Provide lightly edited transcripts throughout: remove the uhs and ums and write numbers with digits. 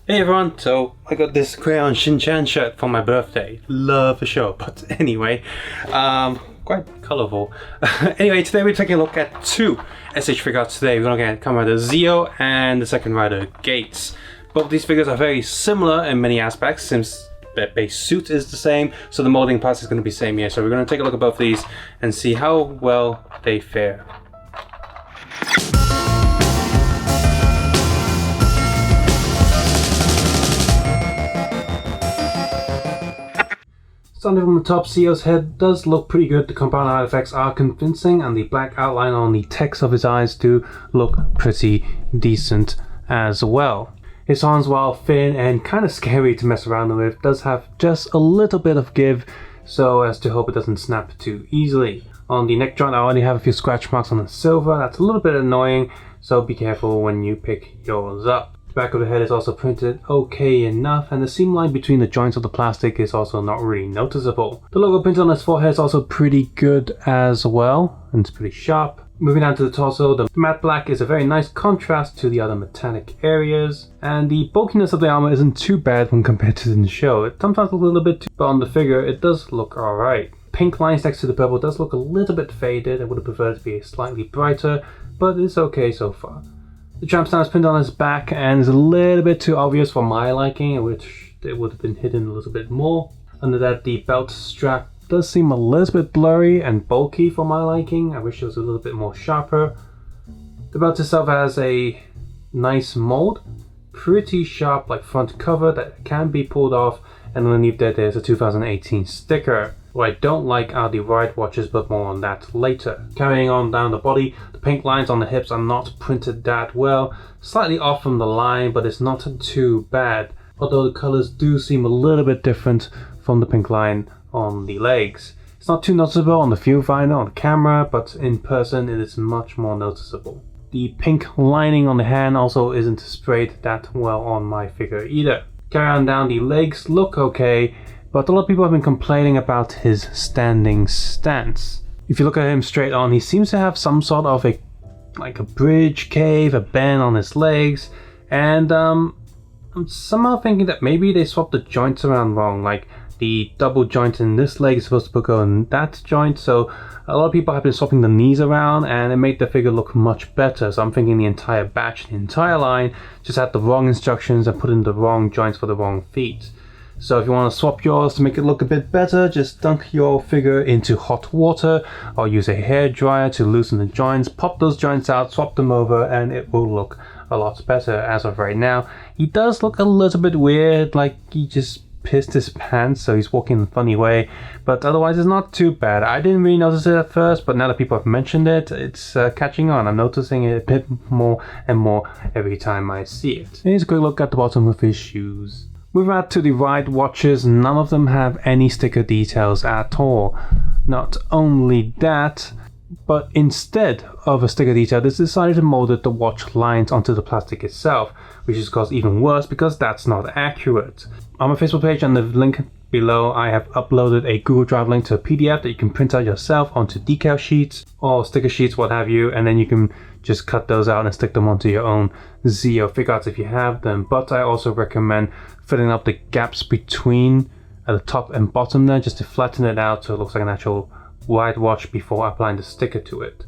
Hey everyone, so I got this Crayon Shin-Chan shirt for my birthday. Love the show, but anyway, quite colourful. Anyway, today we're taking a look at two SH figures today. We're looking at Kamen Rider Zi-O and the second Rider Geiz. Both these figures are very similar in many aspects since their base suit is the same, so the molding process is going to be the same here. So we're going to take a look at both of these and see how well they fare. Starting from the top, Zi-O's head does look pretty good. The compound eye effects are convincing, and the black outline on the text of his eyes do look pretty decent as well. His arms, while thin and kind of scary to mess around with, does have just a little bit of give, so as to hope it doesn't snap too easily. On the neck joint, I already have a few scratch marks on the silver. That's a little bit annoying, so be careful when you pick yours up. The back of the head is also printed okay enough, and the seam line between the joints of the plastic is also not really noticeable. The logo printed on his forehead is also pretty good as well, and it's pretty sharp. Moving down to the torso, the matte black is a very nice contrast to the other metallic areas, and the bulkiness of the armor isn't too bad when compared to the show. It sometimes looks a little bit too, but on the figure it does look alright. Pink lines next to the purple does look a little bit faded. I would have preferred it to be slightly brighter, but it's okay so far. The tramp stamp is printed on his back and is a little bit too obvious for my liking, which it would have been hidden a little bit more. Under that, the belt strap does seem a little bit blurry and bulky for my liking. I wish it was a little bit more sharper. The belt itself has a nice mold, pretty sharp like front cover that can be pulled off, and underneath there's a 2018 sticker. What I don't like are the RideWatches, but more on that later. Carrying on down the body, the pink lines on the hips are not printed that well. Slightly off from the line, but it's not too bad. Although the colors do seem a little bit different from the pink line on the legs. It's not too noticeable on the viewfinder on the camera, but in person it is much more noticeable. The pink lining on the hand also isn't sprayed that well on my figure either. Carry on down, the legs look okay, but a lot of people have been complaining about his standing stance. If you look at him straight on, he seems to have some sort of a bridge cave, a bend on his legs, and I'm somehow thinking that maybe they swapped the joints around wrong. Like the double joint in this leg is supposed to go in that joint, so a lot of people have been swapping the knees around and it made the figure look much better. So I'm thinking the entire batch, the entire line, just had the wrong instructions and put in the wrong joints for the wrong feet. So if you want to swap yours to make it look a bit better, just dunk your figure into hot water or use a hair dryer to loosen the joints, pop those joints out, swap them over, and it will look a lot better. As of right now, he does look a little bit weird, like he just pissed his pants, so he's walking in a funny way, but otherwise it's not too bad. I didn't really notice it at first, but now that people have mentioned it, it's catching on. I'm noticing it a bit more and more every time I see it. And here's a quick look at the bottom of his shoes. Moving out to the RideWatches, none of them have any sticker details at all. Not only that, but instead of a sticker detail, they decided to mold the watch lines onto the plastic itself, which is caused even worse because that's not accurate. On my Facebook page and the link below, I have uploaded a Google Drive link to a PDF that you can print out yourself onto decal sheets or sticker sheets, what have you, and then you can just cut those out and stick them onto your own Zi-O Figuarts if you have them. But I also recommend filling up the gaps between at the top and bottom there, just to flatten it out so it looks like an actual RideWatch before applying the sticker to it.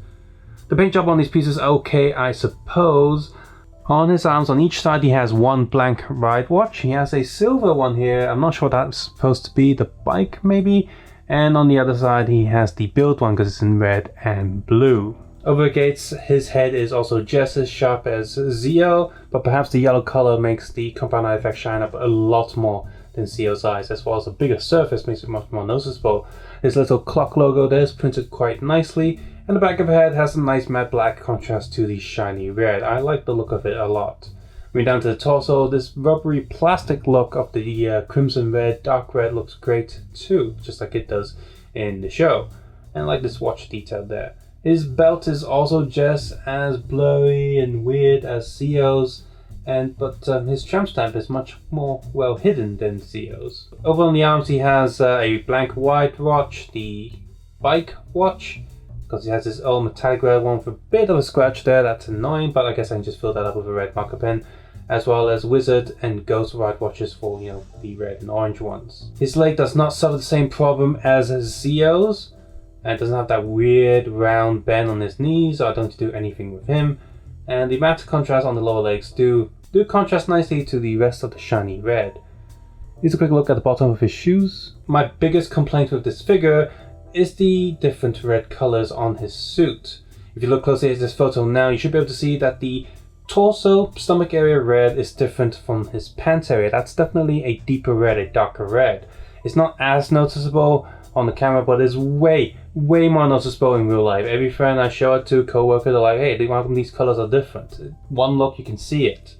The paint job on these pieces is okay, I suppose. On his arms on each side he has one blank RideWatch. He has a silver one here, I'm not sure what that's supposed to be, the bike maybe, and on the other side he has the build one because it's in red and blue. Over Geiz, his head is also just as sharp as Zi-O, but perhaps the yellow color makes the compound eye effect shine up a lot more than Zi-O's eyes, as well as a bigger surface makes it much more noticeable. His little clock logo there is printed quite nicely, and the back of the head has a nice matte black contrast to the shiny red. I like the look of it a lot. Moving down to the torso, this rubbery plastic look of the crimson red, dark red looks great too, just like it does in the show. And I like this watch detail there. His belt is also just as blurry and weird as Zi-O's, but his tramp stamp is much more well hidden than Zi-O's. Over on the arms he has a blank white watch, the bike watch, because he has his own metallic red one with a bit of a scratch there. That's annoying, but I guess I can just fill that up with a red marker pen. as well as Wizard and Ghost RideWatches for, the red and orange ones. His leg does not suffer the same problem as Zi-O's, and doesn't have that weird round bend on his knees, so I don't do anything with him. And the matte contrast on the lower legs do contrast nicely to the rest of the shiny red. Here's a quick look at the bottom of his shoes. My biggest complaint with this figure is the different red colors on his suit. If you look closely at this photo now, you should be able to see that the torso, stomach area red is different from his pants area. That's definitely a deeper red, a darker red. It's not as noticeable on the camera, but it's way more noticeable in real life. Every friend I show it to, co-worker, they're like, hey, how come these colors are different? One look, you can see it.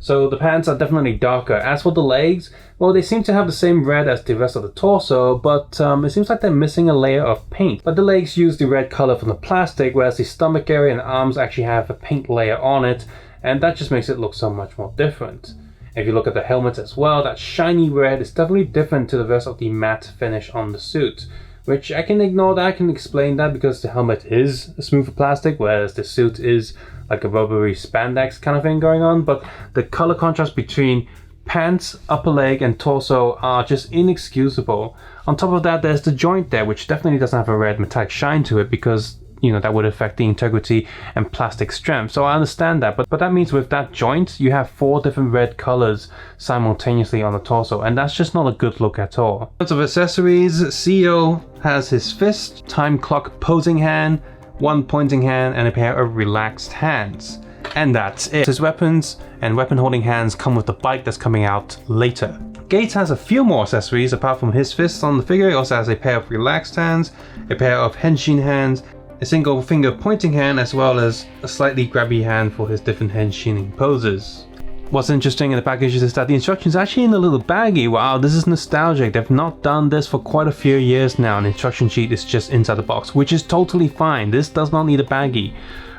So the pants are definitely darker. As for the legs, well, they seem to have the same red as the rest of the torso, but it seems like they're missing a layer of paint. But the legs use the red color from the plastic, whereas the stomach area and arms actually have a paint layer on it, and that just makes it look so much more different. If you look at the helmet as well, that shiny red is definitely different to the rest of the matte finish on the suit, which I can ignore that, I can explain that because the helmet is a smoother plastic, whereas the suit is like a rubbery spandex kind of thing going on. But the color contrast between pants, upper leg and torso are just inexcusable. On top of that, there's the joint there, which definitely doesn't have a red metallic shine to it because that would affect the integrity and plastic strength. So I understand that, but that means with that joint, you have 4 different red colors simultaneously on the torso, and that's just not a good look at all. In terms of accessories, Zi-O has his fist, time clock posing hand, 1 pointing hand, and a pair of relaxed hands. And that's it. His weapons and weapon holding hands come with the bike that's coming out later. Geiz has a few more accessories apart from his fists on the figure. He also has a pair of relaxed hands, a pair of henshin hands, a single finger pointing hand, as well as a slightly grabby hand for his different henshining poses. What's interesting in the package is that the instructions are actually in a little baggie. Wow, this is nostalgic. They've not done this for quite a few years now. An instruction sheet is just inside the box, which is totally fine. This does not need a baggie.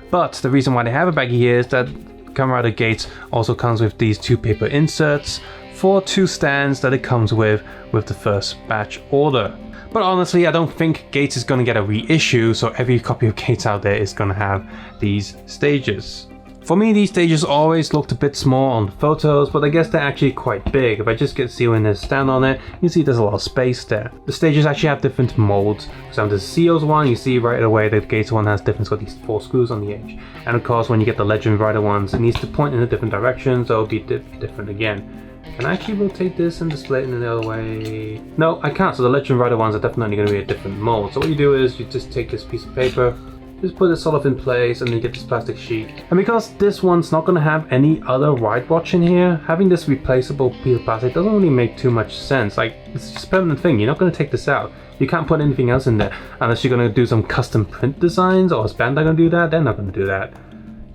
But the reason why they have a baggie here is that Kamen Rider Geiz also comes with these 2 paper inserts for 2 stands that it comes with the first batch order. But honestly, I don't think Geiz is going to get a reissue, so every copy of Geiz out there is going to have these stages. For me, these stages always looked a bit small on the photos, but I guess they're actually quite big. If I just get Zi-O in there, stand on it, you see there's a lot of space there. The stages actually have different molds. For example, there's Zi-O's one, you see right away that the Geiz one has different, it's got these 4 screws on the edge. And of course, when you get the Legend Rider ones, it needs to point in a different direction, so it'll be different again. Can I actually rotate this and display it in the other way? No, I can't, so the Legend Rider ones are definitely going to be a different mold. So what you do is you just take this piece of paper, just put it sort of in place, and then you get this plastic sheet. And because this one's not going to have any other RideWatch in here, having this replaceable piece of plastic doesn't really make too much sense. Like, it's just a permanent thing, you're not going to take this out. You can't put anything else in there, unless you're going to do some custom print designs, or is Bandai going to do that? They're not going to do that.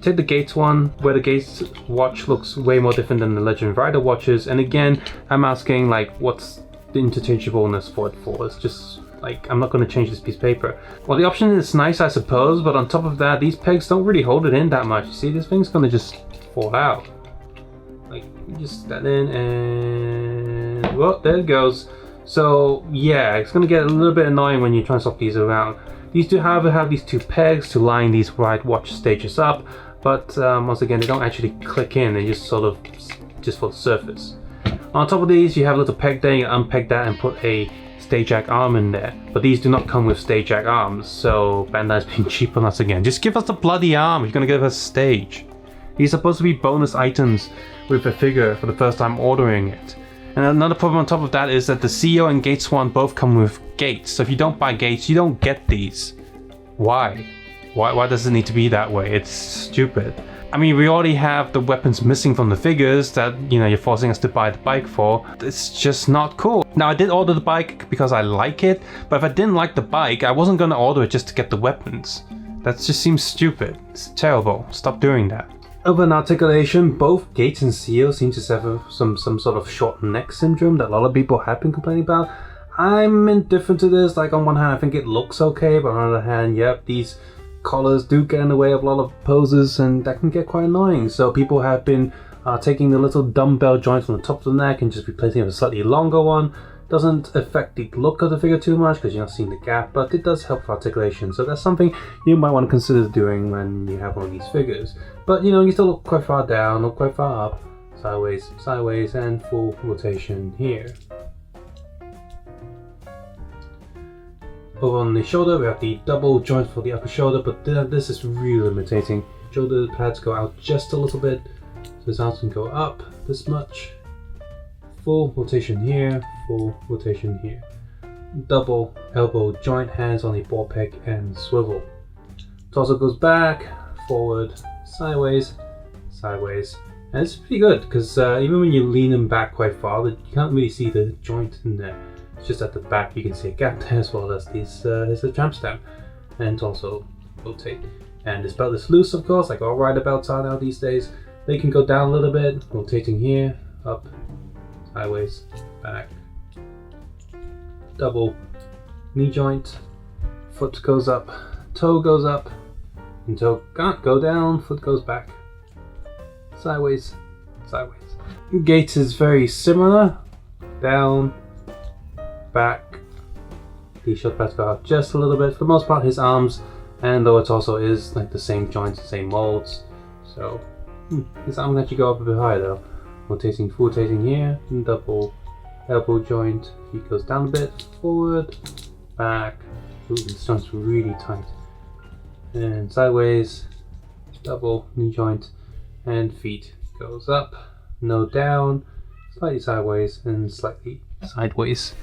Take the Geiz one, where the Geiz watch looks way more different than the Legend Rider watches, and again, I'm asking, like, what's the interchangeableness for it for? It's just, like, I'm not going to change this piece of paper. Well, the option is nice, I suppose, but on top of that, these pegs don't really hold it in that much. You see, this thing's going to just fall out. Like, you just set in, and, well, there it goes. So, yeah, it's going to get a little bit annoying when you try and swap these around. These do, however, have these 2 pegs to line these RideWatch stages up, but once again, they don't actually click in, they just sort of, just for the surface. On top of these, you have a little peg there, you unpeg that and put a stage jack arm in there. But these do not come with stage jack arms, so Bandai's being cheap on us again. Just give us the bloody arm, you're gonna give us stage. These are supposed to be bonus items with a figure for the first time ordering it. And another problem on top of that is that the Zi-O and Geiz one both come with gates. So if you don't buy gates, you don't get these. Why? Why does it need to be that way? It's stupid. I mean, we already have the weapons missing from the figures that, you're forcing us to buy the bike for. It's just not cool. Now, I did order the bike because I like it, but if I didn't like the bike, I wasn't going to order it just to get the weapons. That just seems stupid. It's terrible. Stop doing that. Over in Articulation, both Geiz and Zi-O seem to suffer some sort of short neck syndrome that a lot of people have been complaining about. I'm indifferent to this. Like, on one hand, I think it looks okay, but on the other hand, yep, these collars do get in the way of a lot of poses, and that can get quite annoying. So people have been taking the little dumbbell joint from the top of the neck and just replacing it with a slightly longer one. Doesn't affect the look of the figure too much because you're not seeing the gap, but it does help for articulation. So that's something you might want to consider doing when you have one of these figures. But you still look quite far down or quite far up. sideways, sideways, and full rotation here. Over on the shoulder, we have the double joint for the upper shoulder, but this is really limiting. Shoulder pads go out just a little bit, so this arm can go up this much. Full rotation here, full rotation here. Double elbow joint, hands on the ball peg and swivel. Torso goes back, forward, sideways, sideways. And it's pretty good because even when you lean them back quite far, you can't really see the joint in there. It's just at the back you can see a gap there, as well as these is the tramp stamp, and also rotate. And this belt is loose, of course, like all rider belts are now these days. They can go down a little bit, rotating here, up, sideways, back. Double knee joint, foot goes up, toe goes up, and toe can't go down, foot goes back. Sideways, sideways. Geiz is very similar. Down, back. The shoulder pads go out just a little bit. For the most part, his arms and lower torso is like the same joints, the same molds. So his arm can actually go up a bit higher though. Rotating, full rotating here, and double elbow joint. He goes down a bit, forward, back. Ooh, this joint's really tight. And sideways, double knee joint. And feet goes up, no down, slightly sideways, and slightly sideways.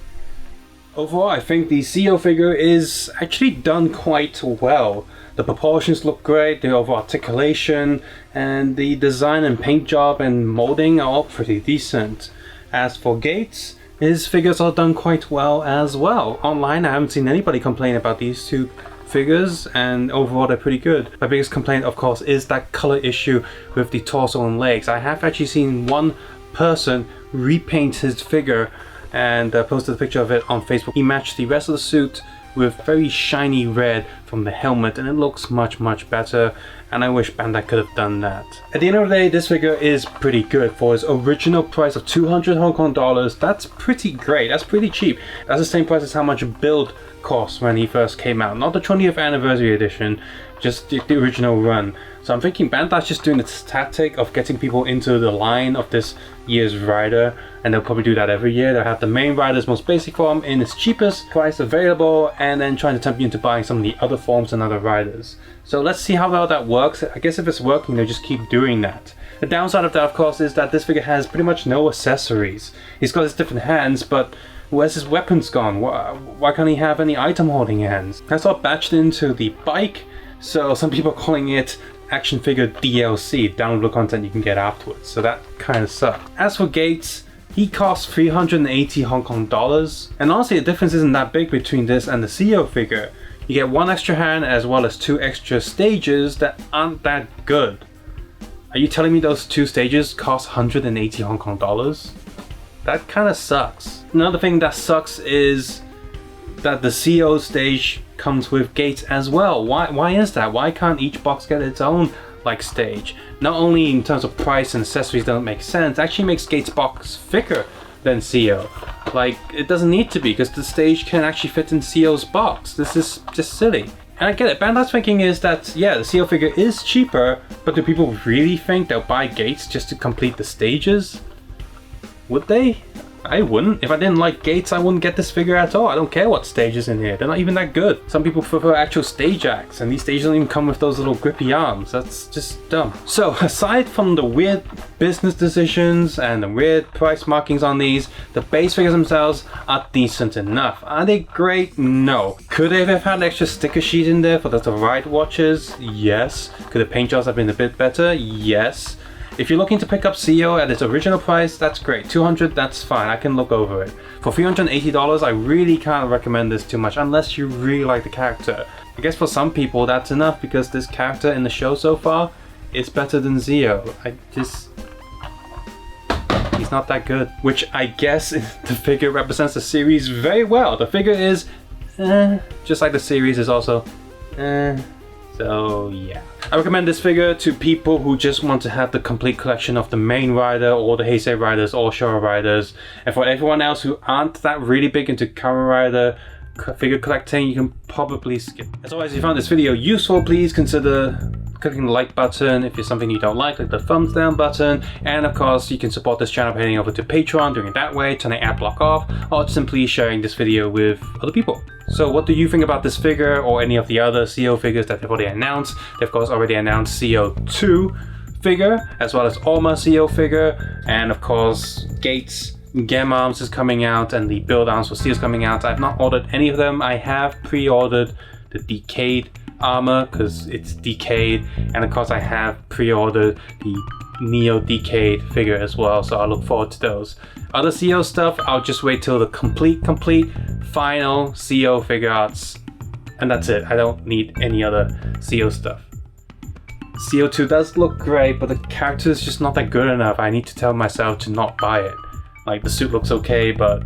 Overall, I think the Zi-O figure is actually done quite well. The proportions look great, the overall articulation, and the design and paint job and molding are all pretty decent. As for Geiz, his figures are done quite well as well. Online, I haven't seen anybody complain about these two figures, and overall they're pretty good. My biggest complaint, of course, is that color issue with the torso and legs. I have actually seen one person repaint his figure and posted a picture of it on Facebook. He matched the rest of the suit with very shiny red from the helmet, and it looks much better, and I wish Bandai could have done that. At the end of the day, this figure is pretty good. For his original price of 200 Hong Kong dollars, that's pretty great, that's pretty cheap. That's the same price as how much a build cost when he first came out. Not the 20th anniversary edition, just the original run. So I'm thinking Bandai's just doing this tactic of getting people into the line of this year's rider, and they'll probably do that every year. They'll have the main rider's most basic form in its cheapest price available, and then trying to tempt you into buying some of the other forms and other riders. So let's see how well that works. I guess if it's working, they'll just keep doing that. The downside of that, of course, is that this figure has pretty much no accessories. He's got his different hands, but where's his weapons gone? Why can't he have any item holding hands? That's all batched into the bike, so some people are calling it action figure DLC, downloadable content you can get afterwards, so that kind of sucks. As for Geiz, he costs 380 Hong Kong dollars, and honestly the difference isn't that big between this and the Zi-O figure. You get one extra hand as well as two extra stages that aren't that good. Are you telling me those two stages cost 180 Hong Kong dollars? That kind of sucks. Another thing that sucks is that the Zi-O stage comes with Geiz as well. Why is that? Why can't each box get its own like stage? Not only in terms of price and accessories doesn't make sense, it actually makes Geiz box thicker than Zi-O. Like, it doesn't need to be, because the stage can actually fit in Zi-O's box. This is just silly. And I get it, Bandai's thinking is that, yeah, the Zi-O figure is cheaper, but do people really think they'll buy Geiz just to complete the stages? Would they? I wouldn't. If I didn't like Geiz, I wouldn't get this figure at all. I don't care what stage is in here. They're not even that good. Some people prefer actual stage acts, and these stages don't even come with those little grippy arms. That's just dumb. So, aside from the weird business decisions and the weird price markings on these, the base figures themselves are decent enough. Are they great? No. Could they have had extra sticker sheet in there for the RideWatchers? Yes. Could the paint jobs have been a bit better? Yes. If you're looking to pick up Zi-O at its original price, that's great. 200, that's fine, I can look over it. For $380, I really can't recommend this too much unless you really like the character. I guess for some people that's enough, because this character in the show so far is better than Zi-O. He's not that good. Which I guess the figure represents the series very well. The figure is just like the series is also so yeah. I recommend this figure to people who just want to have the complete collection of the main rider or the Heisei riders or Showa riders. And for everyone else who aren't that really big into Kamen Rider figure collecting, you can probably skip. As always, if you found this video useful, please consider clicking the like button. If it's something you don't like the thumbs down button. And of course, you can support this channel by heading over to Patreon, doing it that way, turning ad block off, or simply sharing this video with other people. So what do you think about this figure or any of the other Zi-O figures that they've already announced? They've of course already announced Zi-O 2 figure, as well as Alma Zi-O figure, and of course Gates Gem Arms is coming out, and the build arms for Steel is coming out. I've not ordered any of them. I have pre-ordered the Decayed armor because it's decayed, and of course I have pre-ordered the Neo Decayed figure as well, so I look forward to those. Other Zi-O stuff, I'll just wait till the complete final Zi-O Figuarts, and that's it. I don't need any other Zi-O stuff. Zi-O 2 does look great, but the character is just not that good enough. I need to tell myself to not buy it. Like, the suit looks okay, but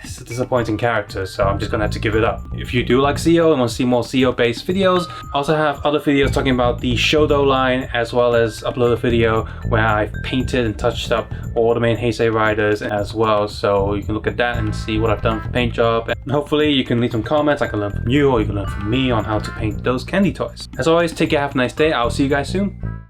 it's a disappointing character, so I'm just gonna have to give it up. If you do like Zi-O and want to see more Zi-O based videos, I also have other videos talking about the Shodo line, as well as upload a video where I've painted and touched up all the main Heisei riders as well, so you can look at that and see what I've done for paint job. And hopefully you can leave some comments. I can learn from you, or you can learn from me on how to paint those candy toys. As always, take care, have a nice day. I'll see you guys soon.